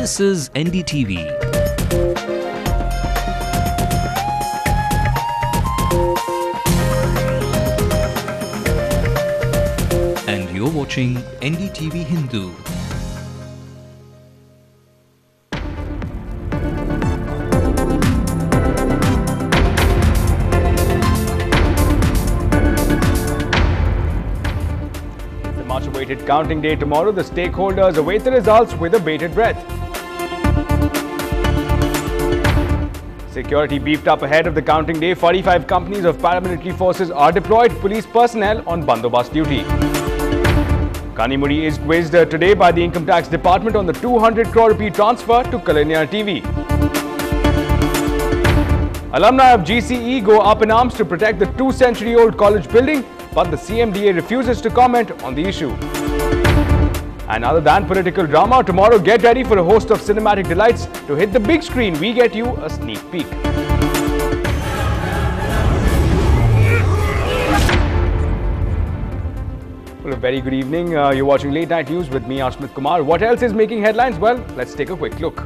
This is NDTV. And you're watching NDTV Hindu. Much-awaited counting day tomorrow, the stakeholders await the results with a bated breath. Security beefed up ahead of the counting day. 45 companies of paramilitary forces are deployed. Police personnel on bandobast duty. Kanimuri is quizzed today by the Income Tax Department on the 200 crore rupee transfer to Kalenya TV. Alumni of GCE go up in arms to protect the 2-century-old college building, but the CMDA refuses to comment on the issue. And other than political drama, tomorrow get ready for a host of cinematic delights. To hit the big screen, we get you a sneak peek. Well, a very good evening. You're watching Late Night News with me, Ashmit Kumar. What else is making headlines? Well, let's take a quick look.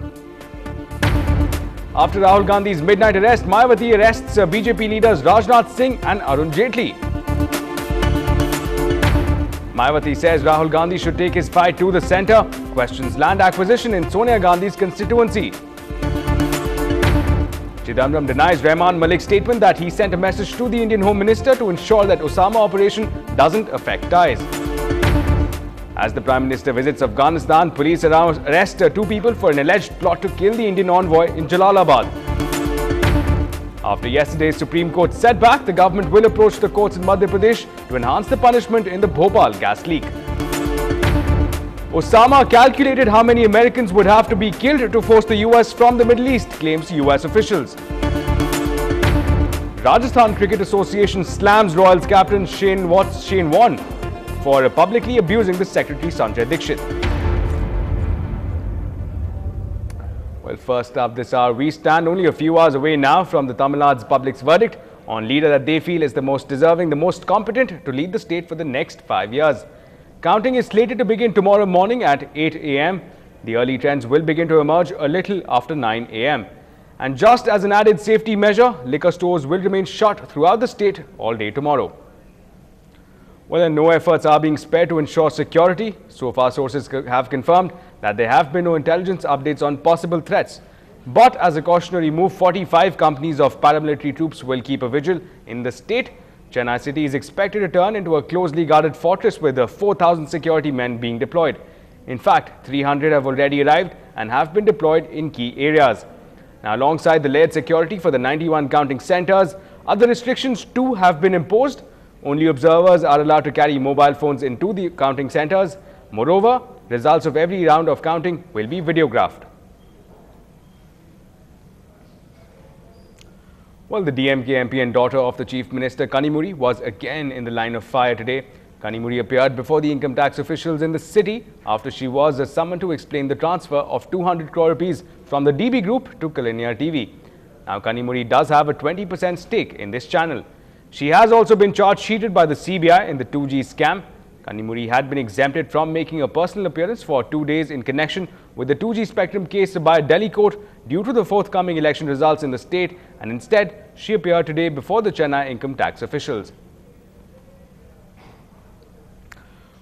After Rahul Gandhi's midnight arrest, Mayawati arrests BJP leaders Rajnath Singh and Arun Jaitley. Mayawati says Rahul Gandhi should take his fight to the centre, questions land acquisition in Sonia Gandhi's constituency. Chidambaram denies Rehman Malik's statement that he sent a message to the Indian Home Minister to ensure that Osama operation doesn't affect ties. As the Prime Minister visits Afghanistan, police arrest 2 people for an alleged plot to kill the Indian envoy in Jalalabad. After yesterday's Supreme Court setback, the government will approach the courts in Madhya Pradesh to enhance the punishment in the Bhopal gas leak. Osama calculated how many Americans would have to be killed to force the US from the Middle East, claims US officials. Rajasthan Cricket Association slams Royals captain Shane Warne for publicly abusing the secretary Sanjay Dixit. Well, first up this hour, we stand only a few hours away now from the Tamil Nadu's public's verdict on leader that they feel is the most deserving, the most competent to lead the state for the next 5 years. Counting is slated to begin tomorrow morning at 8 a.m. The early trends will begin to emerge a little after 9 a.m. And just as an added safety measure, liquor stores will remain shut throughout the state all day tomorrow. Well, no efforts are being spared to ensure security. So far, sources have confirmed that there have been no intelligence updates on possible threats. But as a cautionary move, 45 companies of paramilitary troops will keep a vigil in the state. Chennai city is expected to turn into a closely guarded fortress with 4,000 security men being deployed. In fact, 300 have already arrived and have been deployed in key areas. Now, alongside the layered security for the 91 counting centers, other restrictions too have been imposed. Only observers are allowed to carry mobile phones into the counting centers. Moreover, results of every round of counting will be videographed. Well, the DMK MP and daughter of the Chief Minister Kanimuri was again in the line of fire today. Kanimuri appeared before the income tax officials in the city after she was summoned to explain the transfer of 200 crore rupees from the DB Group to Kalenya TV. Now, Kanimuri does have a 20% stake in this channel. She has also been charge-sheeted by the CBI in the 2G scam. Kanimuri had been exempted from making a personal appearance for 2 days in connection with the 2G spectrum case by a Delhi court due to the forthcoming election results in the state, and instead she appeared today before the Chennai income tax officials.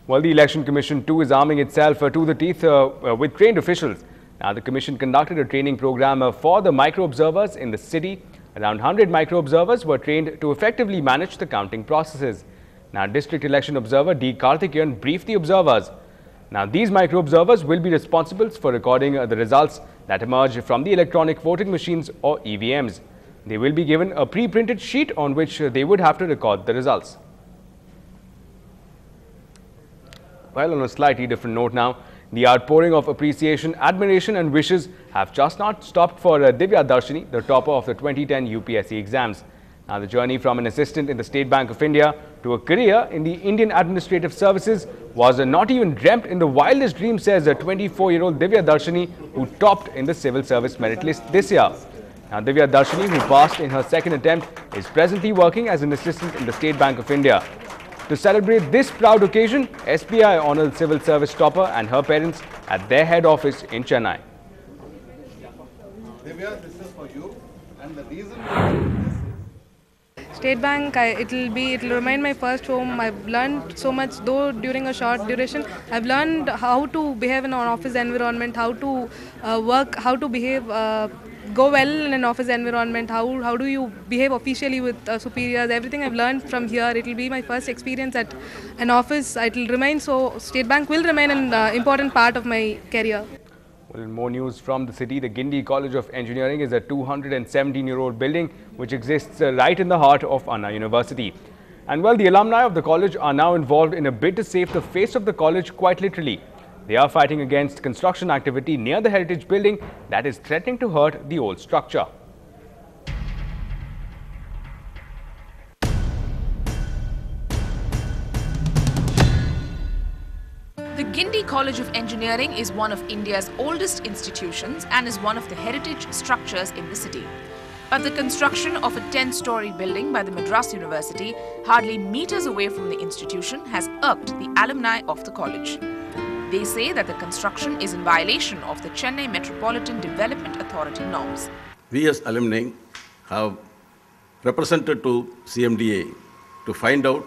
Well, the Election Commission too is arming itself to the teeth with trained officials. Now, the Commission conducted a training program for the micro-observers in the city. Around 100 micro-observers were trained to effectively manage the counting processes. Now, District Election Observer D. Karthikeyan briefed the observers. Now, these micro-observers will be responsible for recording the results that emerge from the electronic voting machines or EVMs. They will be given a pre-printed sheet on which they would have to record the results. Well, on a slightly different note now, the outpouring of appreciation, admiration and wishes have just not stopped for Divya Darshini, the topper of the 2010 UPSC exams. Now, the journey from an assistant in the State Bank of India to a career in the Indian Administrative Services was not even dreamt in the wildest dream, says a 24-year-old Divya Darshini, who topped in the civil service merit list this year. Now, Divya Darshini, who passed in her second attempt, is presently working as an assistant in the State Bank of India. To celebrate this proud occasion, SBI honored civil service topper and her parents at their head office in Chennai. Divya, this is for you, and the reason behind this is State Bank, it'll remain my first home. I've learned so much, though during a short duration. I've learned how to behave in an office environment, how to work, how to behave, go well in an office environment, how do you behave officially with superiors. Everything I've learned from here. It'll be my first experience at an office. It'll remain so. State Bank will remain an important part of my career. Well, in more news from the city, the Guindy College of Engineering is a 217-year-old building which exists right in the heart of Anna University. And well, the alumni of the college are now involved in a bid to save the face of the college quite literally. They are fighting against construction activity near the heritage building that is threatening to hurt the old structure. The Guindy College of Engineering is one of India's oldest institutions and is one of the heritage structures in the city. But the construction of a 10-story building by the Madras University, hardly meters away from the institution, has irked the alumni of the college. They say that the construction is in violation of the Chennai Metropolitan Development Authority norms. We as alumni have represented to CMDA to find out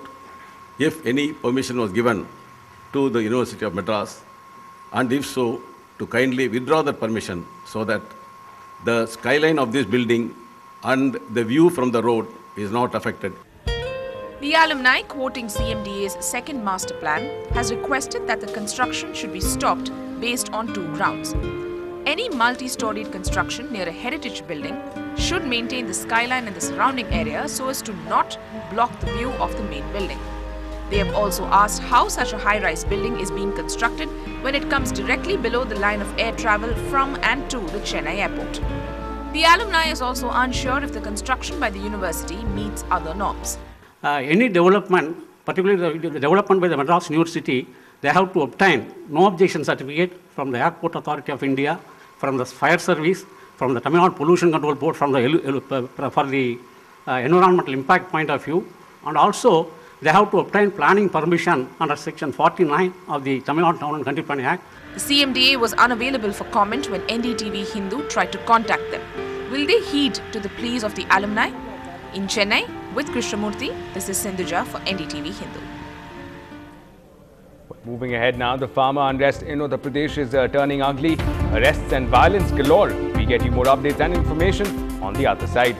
if any permission was given to the University of Madras, and if so, to kindly withdraw that permission so that the skyline of this building and the view from the road is not affected. The alumni, quoting CMDA's second master plan, has requested that the construction should be stopped based on two grounds. Any multi-storied construction near a heritage building should maintain the skyline in the surrounding area so as to not block the view of the main building. They have also asked how such a high-rise building is being constructed when it comes directly below the line of air travel from and to the Chennai airport. The alumni is also unsure if the construction by the university meets other norms. Any development, particularly the development by the Madras University, they have to obtain no objection certificate from the Airport Authority of India, from the Fire Service, from the Tamil Nadu Pollution Control Board, from the for the environmental impact point of view, and also they have to obtain planning permission under Section 49 of the Tamil Nadu Town and Country Planning Act. The CMDA was unavailable for comment when NDTV Hindu tried to contact them. Will they heed to the pleas of the alumni? In Chennai, with Krishnamurthy, this is Sindhuja for NDTV Hindu. Moving ahead now, the farmer unrest in Uttar Pradesh is turning ugly. Arrests and violence galore. We get you more updates and information on the other side.